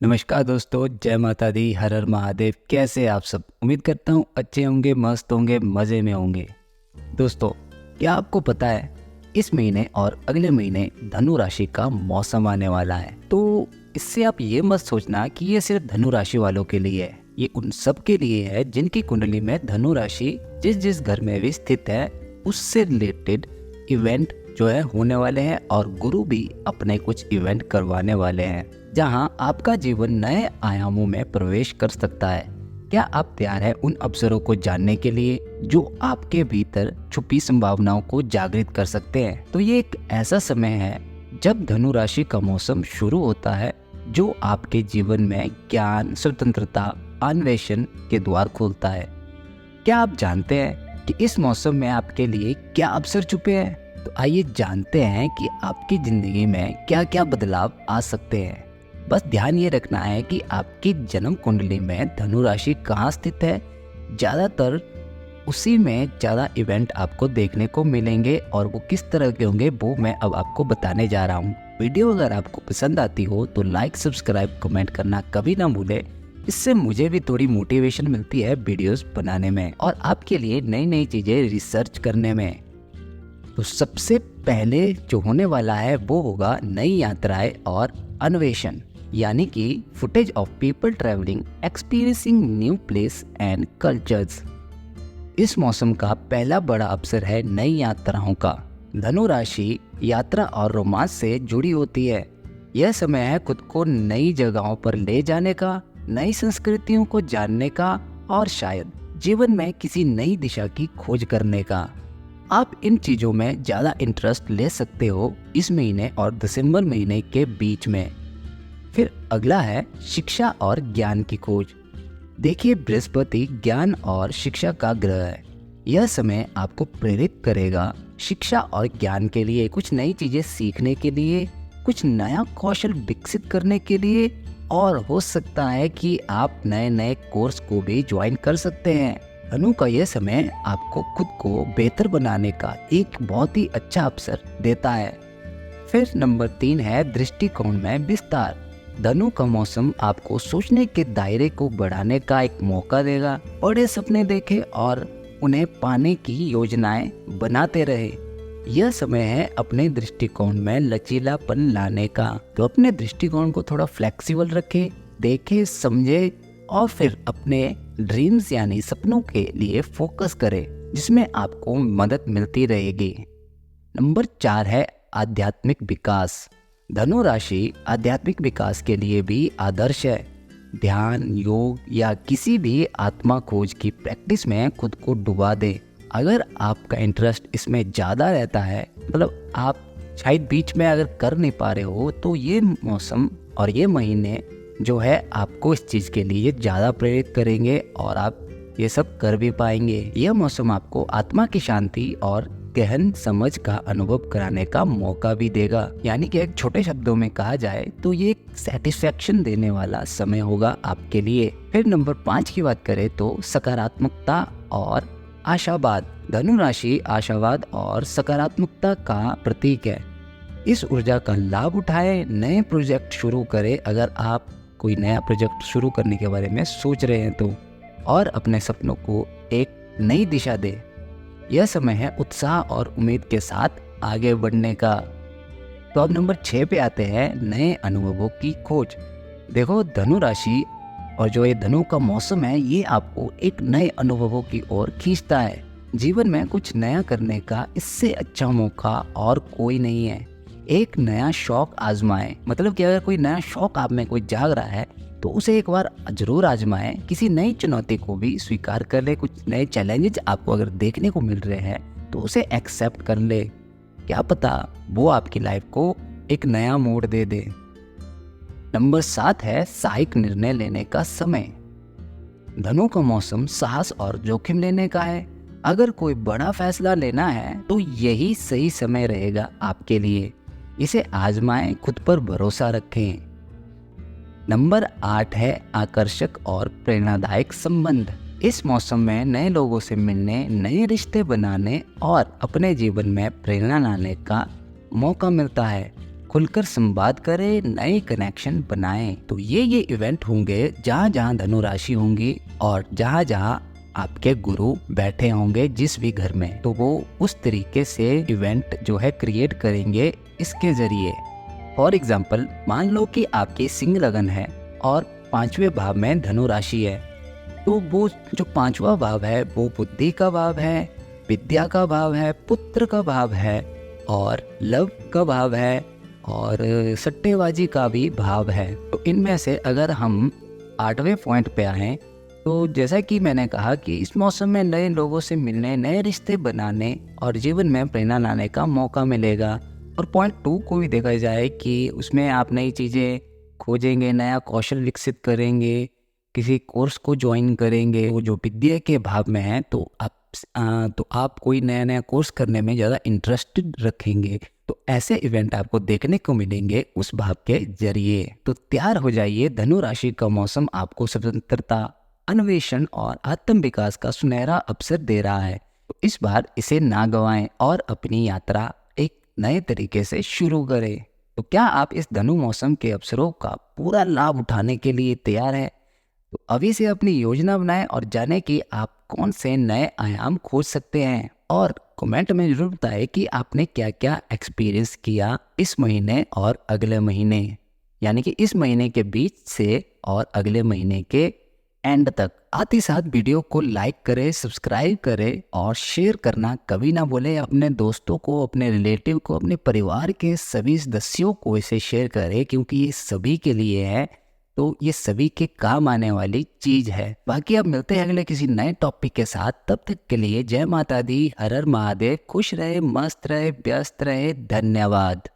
नमस्कार दोस्तों, जय माता दी, हर हर महादेव। कैसे आप सब? उम्मीद करता हूँ अच्छे होंगे, मस्त होंगे, मज़े में होंगे। दोस्तों, क्या आपको पता है इस महीने और अगले महीने धनु राशि का मौसम आने वाला है। तो इससे आप ये मत सोचना कि ये सिर्फ धनु राशि वालों के लिए है। ये उन सब के लिए है जिनकी कुंडली में धनु राशि जिस जिस घर में भी स्थित है उससे रिलेटेड इवेंट जो है होने वाले हैं, और गुरु भी अपने कुछ इवेंट करवाने वाले हैं जहां आपका जीवन नए आयामों में प्रवेश कर सकता है। क्या आप तैयार हैं उन अवसरों को जानने के लिए जो आपके भीतर छुपी संभावनाओं को जागृत कर सकते हैं? तो ये एक ऐसा समय है जब धनु राशि का मौसम शुरू होता है जो आपके जीवन में ज्ञान, स्वतंत्रता, अन्वेषण के द्वार खोलता है। क्या आप जानते हैं कि इस मौसम में आपके लिए क्या अवसर छुपे हैं? तो आइए जानते हैं कि आपकी जिंदगी में क्या क्या बदलाव आ सकते हैं। बस ध्यान ये रखना है कि आपकी जन्म कुंडली में धनु राशि कहाँ स्थित है, ज़्यादातर उसी में ज़्यादा इवेंट आपको देखने को मिलेंगे, और वो किस तरह के होंगे वो मैं अब आपको बताने जा रहा हूँ। वीडियो अगर आपको पसंद आती हो तो लाइक, सब्सक्राइब, कमेंट करना कभी ना भूलें। इससे मुझे भी थोड़ी मोटिवेशन मिलती है वीडियोस बनाने में और आपके लिए नई नई चीज़ें रिसर्च करने में। तो सबसे पहले जो होने वाला है वो होगा नई यात्राएं और अन्वेषण, यानी कि footage of people travelling, experiencing new place and cultures. इस मौसम का पहला बड़ा अवसर है नई यात्राओं का। धनु राशि यात्रा और रोमांच से जुड़ी होती है। यह समय है खुद को नई जगहों पर ले जाने का, नई संस्कृतियों को जानने का, और शायद जीवन में किसी नई दिशा की खोज करने का। आप इन चीज़ों में ज़्यादा इंटरेस्ट ले सकते हो इस महीने और दिसंबर महीने के बीच में। फिर अगला है शिक्षा और ज्ञान की खोज। देखिए, बृहस्पति ज्ञान और शिक्षा का ग्रह है। यह समय आपको प्रेरित करेगा शिक्षा और ज्ञान के लिए, कुछ नई चीज़ें सीखने के लिए, कुछ नया कौशल विकसित करने के लिए, और हो सकता है कि आप नए नए कोर्स को भी ज्वाइन कर सकते हैं। धनु का यह समय आपको खुद को बेहतर बनाने का एक बहुत ही अच्छा अवसर देता है। फिर नंबर 3 है दृष्टिकोण में विस्तार। धनु का मौसम आपको सोचने के दायरे को बढ़ाने का एक मौका देगा। बड़े सपने देखें और उन्हें पाने की योजनाएं बनाते रहे। यह समय है अपने दृष्टिकोण में लचीलापन लाने का। तो अपने दृष्टिकोण को थोड़ा फ्लेक्सिबल रखें, देखें, समझे, और फिर अपने ड्रीम्स यानी सपनों के लिए फोकस करें, जिसमें आपको मदद मिलती रहेगी। नंबर 4 है आध्यात्मिक विकास। धनु राशि आध्यात्मिक विकास के लिए भी आदर्श है। ध्यान, योग या किसी भी आत्मा खोज की प्रैक्टिस में खुद को डुबा दे। अगर आपका इंटरेस्ट इसमें ज़्यादा रहता है, मतलब आप शायद बीच में अगर कर नहीं पा रहे हो, तो ये मौसम और ये महीने जो है आपको इस चीज़ के लिए ज़्यादा प्रेरित करेंगे और आप ये सब कर भी पाएंगे। यह मौसम आपको आत्मा की शांति और गहन समझ का अनुभव कराने का मौका भी देगा। यानी कि एक छोटे शब्दों में कहा जाए तो ये एक सेटिस्फैक्शन देने वाला समय होगा आपके लिए। फिर नंबर 5 की बात करें तो सकारात्मकता और आशावाद। धनु राशि आशावाद और सकारात्मकता का प्रतीक है। इस ऊर्जा का लाभ उठाएं, नए प्रोजेक्ट शुरू करें अगर आप कोई नया प्रोजेक्ट शुरू करने के बारे में सोच रहे हैं तो, और अपने सपनों को एक नई दिशा दें। यह समय है उत्साह और उम्मीद के साथ आगे बढ़ने का। तो अब नंबर 6 पे आते हैं नए अनुभवों की खोज। देखो, धनु राशि और जो ये धनु का मौसम है ये आपको एक नए अनुभवों की ओर खींचता है। जीवन में कुछ नया करने का इससे अच्छा मौका और कोई नहीं है। एक नया शौक आजमाएं, मतलब कि अगर कोई नया शौक आप में कोई जाग रहा है तो उसे एक बार जरूर आजमाएं। किसी नई चुनौती को भी स्वीकार कर ले। कुछ नए चैलेंजेस आपको अगर देखने को मिल रहे हैं तो उसे एक्सेप्ट कर ले। क्या पता वो आपकी लाइफ को एक नया मोड़ दे दे। नंबर 7 है साहसिक निर्णय लेने का समय। धनु का मौसम साहस और जोखिम लेने का है। अगर कोई बड़ा फैसला लेना है तो यही सही समय रहेगा आपके लिए। इसे आजमाएं, खुद पर भरोसा रखें। नंबर 8 है आकर्षक और प्रेरणादायक संबंध। इस मौसम में नए लोगों से मिलने, नए रिश्ते बनाने और अपने जीवन में प्रेरणा लाने का मौका मिलता है। खुलकर संवाद करें, नए कनेक्शन बनाएं। तो ये इवेंट होंगे जहाँ जहाँ धनु राशि होंगी और जहाँ जहाँ आपके गुरु बैठे होंगे जिस भी घर में, तो वो उस तरीके से इवेंट जो है क्रिएट करेंगे इसके जरिए। फॉर एग्जाम्पल, मान लो कि आपकी सिंह लगन है और 5वें भाव में धनु राशि है, तो वो जो 5वां भाव है वो बुद्धि का भाव है, विद्या का भाव है, पुत्र का भाव है और लव का भाव है और सट्टेबाजी का भी भाव है। तो इनमें से अगर हम 8वें पॉइंट पे आए तो जैसा कि मैंने कहा कि इस मौसम में नए लोगों से मिलने, नए रिश्ते बनाने और जीवन में प्रेरणा लाने का मौका मिलेगा। और पॉइंट 2 को भी देखा जाए कि उसमें आप नई चीज़ें खोजेंगे, नया कौशल विकसित करेंगे, किसी कोर्स को ज्वाइन करेंगे। वो जो विद्या के भाव में है तो आप कोई नया नया कोर्स करने में ज़्यादा इंटरेस्टेड रखेंगे। तो ऐसे इवेंट आपको देखने को मिलेंगे उस भाव के जरिए। तो तैयार हो जाइए, धनु राशि का मौसम आपको स्वतंत्रता, अन्वेषण और आत्म विकास का सुनहरा अवसर दे रहा है। तो इस बार इसे ना गंवाएं और अपनी यात्रा एक नए तरीके से शुरू करें। तो क्या आप इस धनु मौसम के अवसरों का पूरा लाभ उठाने के लिए तैयार हैं? तो अभी से अपनी योजना बनाएं और जानें कि आप कौन से नए आयाम खोज सकते हैं। और कमेंट में जरूर बताएं कि आपने क्या क्या एक्सपीरियंस किया इस महीने और अगले महीने, यानी कि इस महीने के बीच से और अगले महीने के एंड तक। आते साथ वीडियो को लाइक करें, सब्सक्राइब करें और शेयर करना कभी ना भूलें। अपने दोस्तों को, अपने रिलेटिव को, अपने परिवार के सभी सदस्यों को इसे शेयर करें, क्योंकि ये सभी के लिए है। तो ये सभी के काम आने वाली चीज है। बाकी अब मिलते हैं अगले किसी नए टॉपिक के साथ। तब तक के लिए जय माता दी, हर हर महादेव, खुश रहे, मस्त रहे, व्यस्त रहे। धन्यवाद।